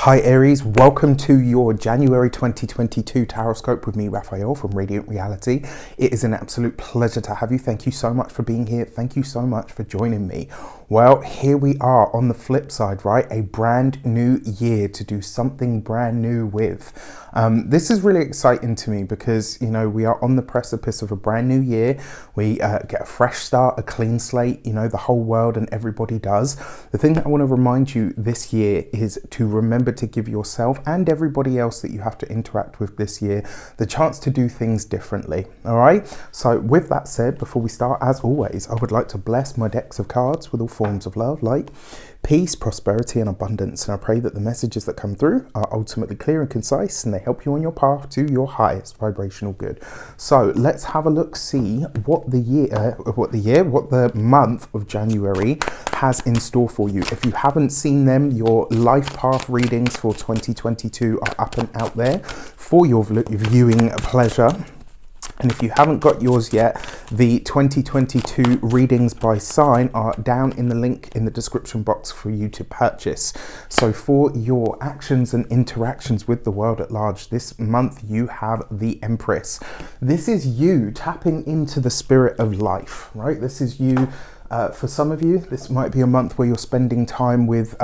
Hi Aries, welcome to your January 2022 Taroscope with me, Raphael from Reydiant Reality. It is an absolute pleasure to have you. Thank you so much for being here. Thank you so much for joining me. Well, here we are on the flip side, right? A brand new year to do something brand new with. This is really exciting to me because, you know, we are on the precipice of a brand new year. We get a fresh start, a clean slate, you know, the whole world and everybody does. The thing that I want to remind you this year is to remember to give yourself and everybody else that you have to interact with this year the chance to do things differently. All right. So with that said, before we start, as always, I would like to bless my decks of cards with all forms of love, light, peace, prosperity and abundance. And I pray that the messages that come through are ultimately clear and concise and they help you on your path to your highest vibrational good. So let's have a look, see what the month of January has in store for you. If you haven't seen them, your life path readings for 2022 are up and out there for your viewing pleasure. And if you haven't got yours yet, the 2022 readings by sign are down in the link in the description box for you to purchase. So for your actions and interactions with the world at large, this month you have the Empress. This is you tapping into the spirit of life, right? This is you. For some of you, this might be a month where you're spending time with,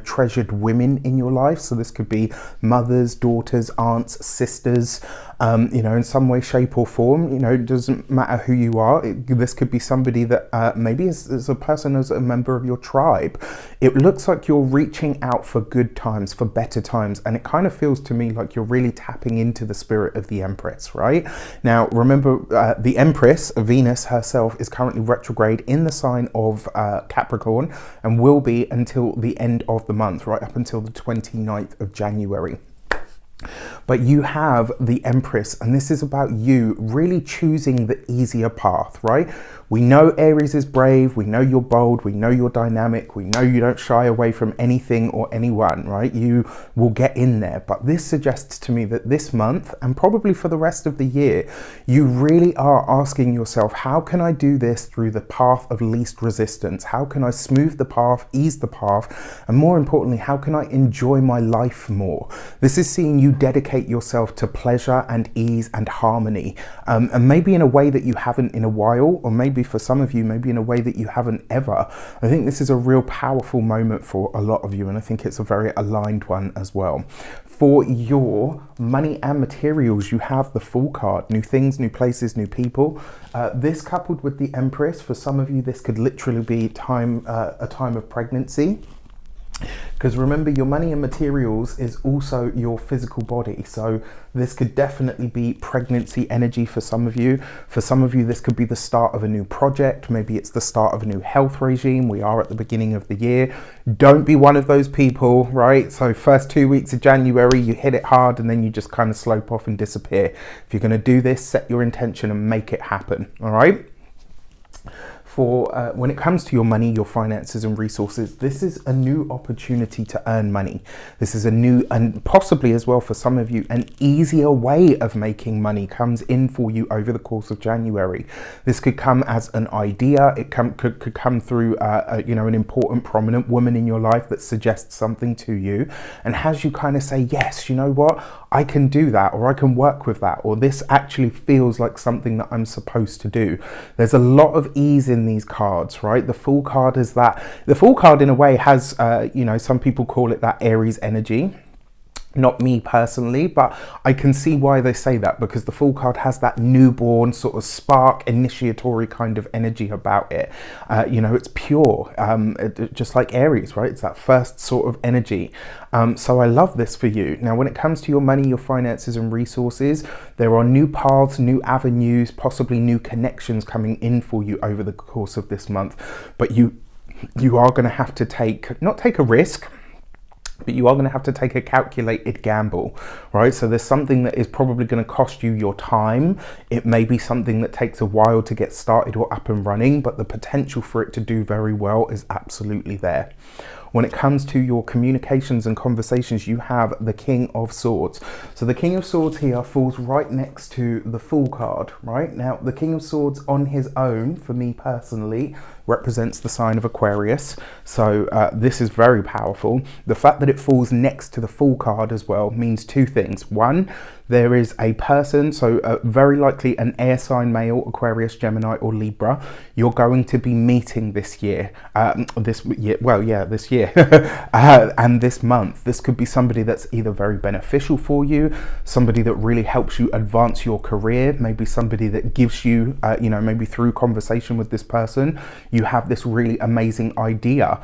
treasured women in your life. So this could be mothers, daughters, aunts, sisters, in some way, shape or form. You know, it doesn't matter who you are. This could be somebody that maybe is a person as a member of your tribe. It looks like you're reaching out for good times, for better times. And it kind of feels to me like you're really tapping into the spirit of the Empress, right? Now, remember, the Empress, Venus herself, is currently retrograde in the sign of Capricorn and will be until the end of the month, right up until the 29th of January. But you have the Empress, and this is about you really choosing the easier path, right? We know Aries is brave, we know you're bold, we know you're dynamic, we know you don't shy away from anything or anyone, right? You will get in there. But this suggests to me that this month, and probably for the rest of the year, you really are asking yourself, how can I do this through the path of least resistance? How can I smooth the path, ease the path? And more importantly, how can I enjoy my life more? This is seeing you dedicate yourself to pleasure and ease and harmony, and maybe in a way that you haven't in a while, or maybe for some of you, maybe in a way that you haven't ever. I think this is a real powerful moment for a lot of you, and I think it's a very aligned one as well. For your money and materials, you have the Fool card. New things, new places, new people. This coupled with the Empress, for some of you, this could literally be a time of pregnancy. Because remember, your money and materials is also your physical body. So this could definitely be pregnancy energy for some of you. For some of you, this could be the start of a new project. Maybe it's the start of a new health regime. We are at the beginning of the year. Don't be one of those people, right? So first 2 weeks of January, you hit it hard and then you just kind of slope off and disappear. If you're going to do this, set your intention and make it happen, all right? For when it comes to your money, your finances and resources, this is a new opportunity to earn money. This is a new, and possibly as well for some of you, an easier way of making money comes in for you over the course of January. This could come as an idea. It could come through, an important, prominent woman in your life that suggests something to you and has you kind of say, yes, you know what, I can do that, or I can work with that, or this actually feels like something that I'm supposed to do. There's a lot of ease in these cards, right? The Fool card is that. The Fool card in a way has, some people call it that Aries energy. Not me personally, but I can see why they say that, because the Fool card has that newborn sort of spark, initiatory kind of energy about it. It's pure, just like Aries, right? It's that first sort of energy. So I love this for you. Now, when it comes to your money, your finances and resources, there are new paths, new avenues, possibly new connections coming in for you over the course of this month. But you are going to have to not take a risk, but you are going to have to take a calculated gamble, right? So there's something that is probably going to cost you your time. It may be something that takes a while to get started or up and running, but the potential for it to do very well is absolutely there. When it comes to your communications and conversations, you have the King of Swords. So the King of Swords here falls right next to the Fool card, right? Now, the King of Swords on his own, for me personally, represents the sign of Aquarius. So this is very powerful. The fact that it falls next to the Fool card as well means two things. One, there is a person, so very likely an air sign male, Aquarius, Gemini, or Libra, you're going to be meeting this year, this year, and this month. This could be somebody that's either very beneficial for you, somebody that really helps you advance your career, maybe somebody that gives you, maybe through conversation with this person, you have this really amazing idea.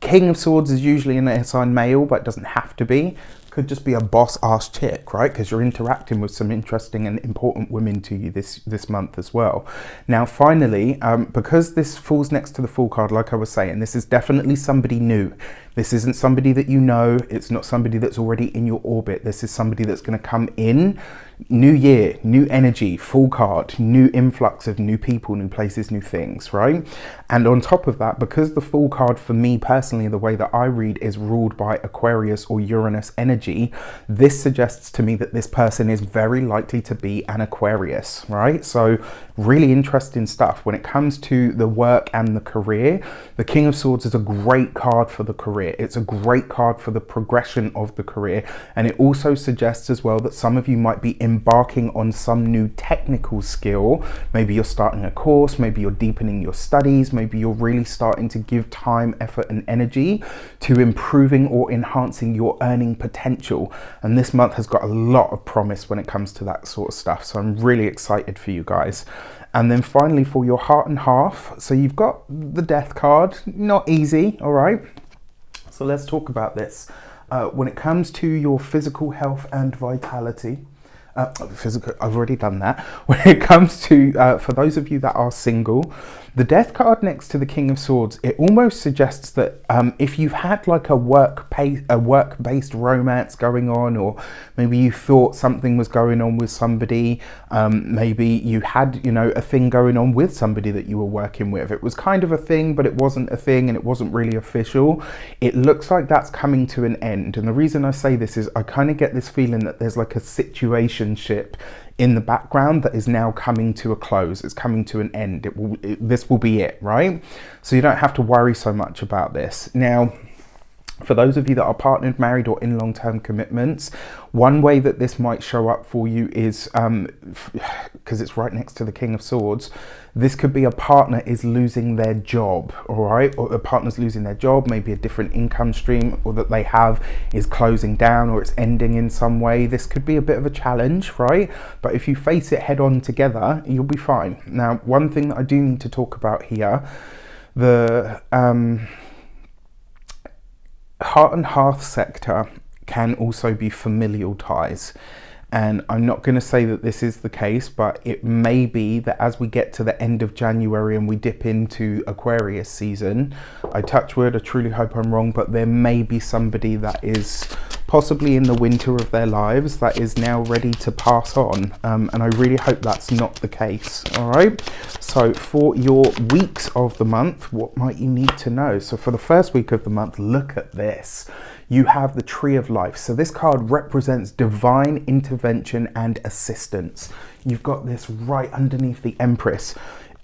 King of Swords is usually an air sign male, but it doesn't have to be. Could just be a boss-ass chick, right? Because you're interacting with some interesting and important women to you this month as well. Now, finally, because this falls next to the Fool card, like I was saying, this is definitely somebody new. This isn't somebody that you know. It's not somebody that's already in your orbit. This is somebody that's going to come in. New year, new energy, Fool card, new influx of new people, new places, new things, right? And on top of that, because the Fool card for me personally, the way that I read, is ruled by Aquarius or Uranus energy, this suggests to me that this person is very likely to be an Aquarius, right? So really interesting stuff. When it comes to the work and the career, the King of Swords is a great card for the career. It's a great card for the progression of the career. And it also suggests as well that some of you might be embarking on some new technical skill. Maybe you're starting a course, maybe you're deepening your studies, maybe you're really starting to give time, effort, and energy to improving or enhancing your earning potential. And this month has got a lot of promise when it comes to that sort of stuff. So I'm really excited for you guys. And then finally, for your heart and half, so you've got the Death card. Not easy, all right? So let's talk about this. When it comes to your physical health and vitality, I've already done that. When it comes to, for those of you that are single, the Death card next to the King of Swords, it almost suggests that if you've had like a work-based romance going on, or maybe you thought something was going on with somebody, maybe you had, a thing going on with somebody that you were working with. It was kind of a thing, but it wasn't a thing, and it wasn't really official. It looks like that's coming to an end. And the reason I say this is I kind of get this feeling that there's like a situationship in the background that is now coming to a close. It's coming to an end. This will be it, right? So you don't have to worry so much about this. Now, for those of you that are partnered, married, or in long-term commitments, one way that this might show up for you is, because it's right next to the King of Swords, this could be a partner is losing their job, all right? Or a partner's losing their job, maybe a different income stream or that they have is closing down, or it's ending in some way. This could be a bit of a challenge, right? But if you face it head on together, you'll be fine. Now, one thing that I do need to talk about here, the heart and hearth sector can also be familial ties. And I'm not going to say that this is the case, but it may be that as we get to the end of January and we dip into Aquarius season, I touch wood, I truly hope I'm wrong, but there may be somebody that is possibly in the winter of their lives that is now ready to pass on. And I really hope that's not the case. All right. So for your weeks of the month, what might you need to know? So for the first week of the month, look at this. You have the Tree of Life. So this card represents divine intervention and assistance. You've got this right underneath the Empress.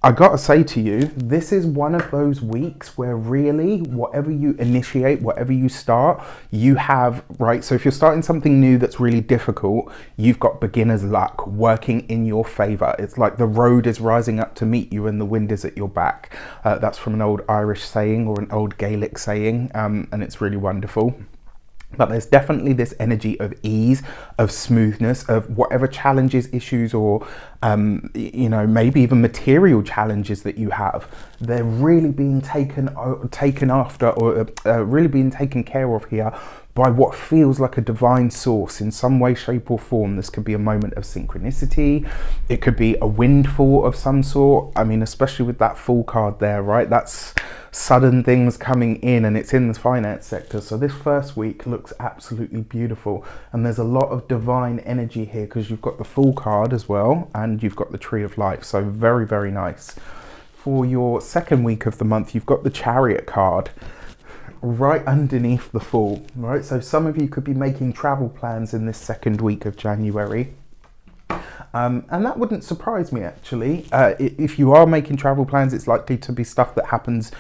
I gotta say to you, this is one of those weeks where really whatever you initiate, whatever you start, you have, right? So if you're starting something new that's really difficult, you've got beginner's luck working in your favor. It's like the road is rising up to meet you and the wind is at your back. That's from an old Irish saying or an old Gaelic saying, and it's really wonderful. But there's definitely this energy of ease, of smoothness, of whatever challenges, issues, or, maybe even material challenges that you have. They're really being taken after, or really being taken care of here by what feels like a divine source in some way, shape, or form. This could be a moment of synchronicity. It could be a windfall of some sort. I mean, especially with that Fool card there, right? That's sudden things coming in, and it's in the finance sector. So this first week looks absolutely beautiful, and there's a lot of divine energy here because you've got the Fool card as well, and you've got the Tree of Life. So very, very nice. For your second week of the month, you've got the Chariot card. right underneath the Fool, right? So some of you could be making travel plans in this second week of January. And that wouldn't surprise me, actually. If you are making travel plans, it's likely to be stuff that happens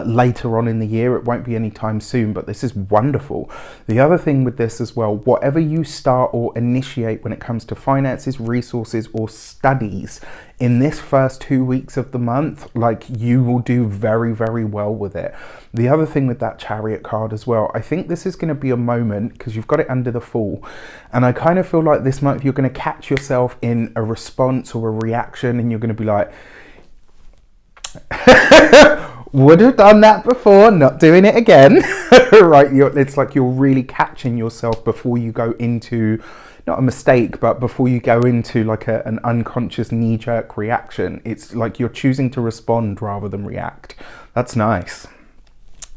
later on in the year. It won't be anytime soon, but this is wonderful. The other thing with this as well, whatever you start or initiate when it comes to finances, resources, or studies in this first 2 weeks of the month, like, you will do very, very well with it. The other thing with that Chariot card as well, I think this is going to be a moment, because you've got it under the Fool, and I kind of feel like this month you're going to catch yourself in a response or a reaction, and you're going to be like, would have done that before, not doing it again. Right? It's like you're really catching yourself before you go into, not a mistake, but before you go into like an unconscious knee-jerk reaction. It's like you're choosing to respond rather than react. That's nice.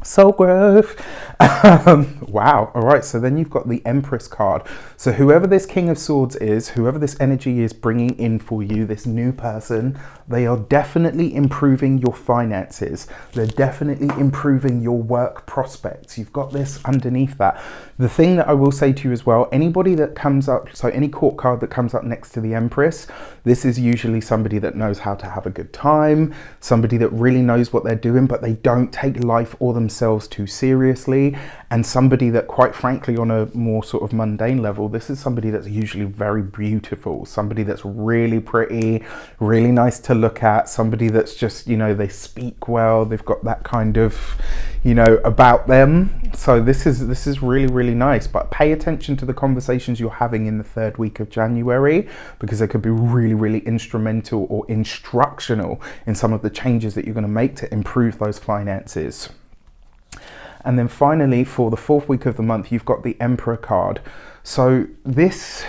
Soul growth. Wow. All right. So then you've got the Empress card. So whoever this King of Swords is, whoever this energy is bringing in for you, this new person, they are definitely improving your finances. They're definitely improving your work prospects. You've got this underneath that. The thing that I will say to you as well, anybody that comes up, so any court card that comes up next to the Empress, this is usually somebody that knows how to have a good time, somebody that really knows what they're doing, but they don't take life or themselves too seriously, and somebody that, quite frankly, on a more sort of mundane level, this is somebody that's usually very beautiful, somebody that's really pretty, really nice to look at, somebody that's just, you know, they speak well, they've got that kind of, you know, about them. So this is really, really nice. But pay attention to the conversations you're having in the third week of January, because they could be really, really instrumental or instructional in some of the changes that you're going to make to improve those finances. And then finally, for the fourth week of the month, you've got the Emperor card. So this,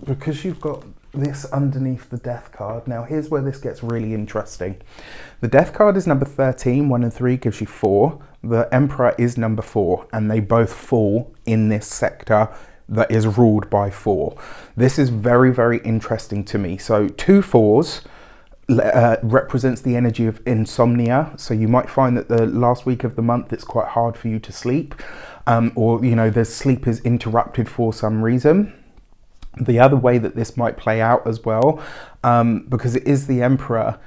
because you've got this underneath the Death card, now here's where this gets really interesting. The Death card is number 13, 1 and 3 gives you 4. The Emperor is number 4, and they both fall in this sector that is ruled by 4. This is very, very interesting to me. So 2 4s represents the energy of insomnia. So you might find that the last week of the month it's quite hard for you to sleep, or, you know, the sleep is interrupted for some reason. The other way that this might play out as well, because it is the Emperor,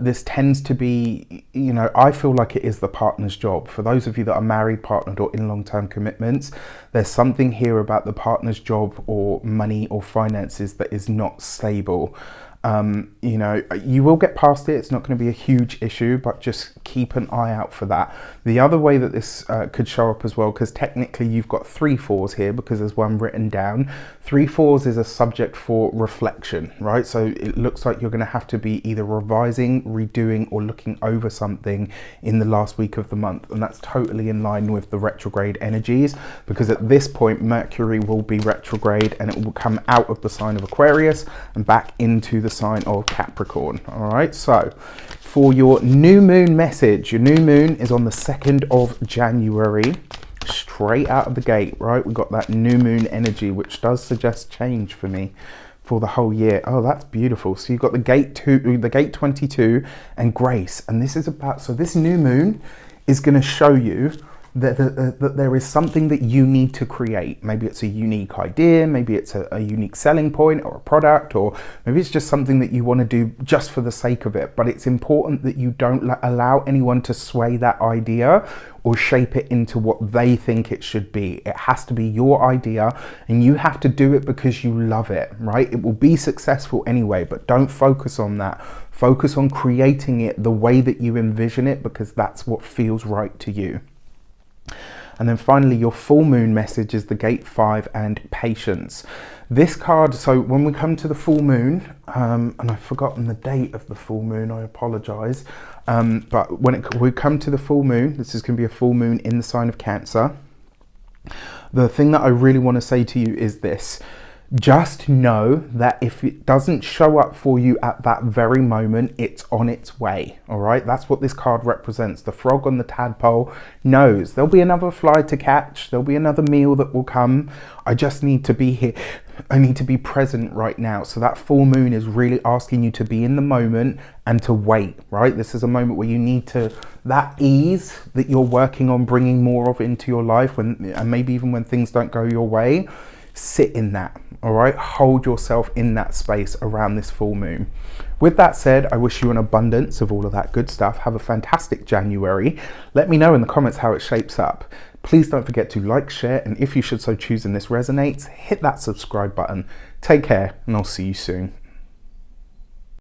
this tends to be, you know, I feel like it is the partner's job. For those of you that are married, partnered, or in long-term commitments, there's something here about the partner's job or money or finances that is not stable. You know, you will get past it. It's not going to be a huge issue, but just keep an eye out for that. The other way that this could show up as well, because technically you've got 3 4s here, because there's one written down. 3 4s is a subject for reflection, right? So it looks like you're going to have to be either revising, redoing, or looking over something in the last week of the month. And that's totally in line with the retrograde energies, because at this point Mercury will be retrograde and it will come out of the sign of Aquarius and back into the sign of Capricorn. All right, so for your new moon message, your new moon is on the 2nd of January, straight out of the gate, right? We've got that new moon energy, which does suggest change for me for the whole year. Oh, that's beautiful. So you've got the gate 22 and grace, and this is about, so this new moon is going to show you that there is something that you need to create. Maybe it's a unique idea, maybe it's a unique selling point or a product, or maybe it's just something that you want to do just for the sake of it. But it's important that you don't allow anyone to sway that idea or shape it into what they think it should be. It has to be your idea, and you have to do it because you love it, right? It will be successful anyway, but don't focus on that. Focus on creating it the way that you envision it, because that's what feels right to you. And then finally, your full moon message is the gate 5 and patience. This card, so when we come to the full moon, and I've forgotten the date of the full moon, I apologize. But when we come to the full moon, this is going to be a full moon in the sign of Cancer. The thing that I really want to say to you is this. Just know that if it doesn't show up for you at that very moment, it's on its way. All right, that's what this card represents. The frog on the tadpole knows there'll be another fly to catch, there'll be another meal that will come. I just need to be here. I need to be present right now. So that full moon is really asking you to be in the moment and to wait, right? This is a moment where you need to, that ease that you're working on bringing more of into your life, when, and maybe even when things don't go your way, sit in that. All right, hold yourself in that space around this full moon. With that said, I wish you an abundance of all of that good stuff. Have a fantastic January. Let me know in the comments how it shapes up. Please don't forget to like, share, and if you should so choose and this resonates, hit that subscribe button. Take care, and I'll see you soon.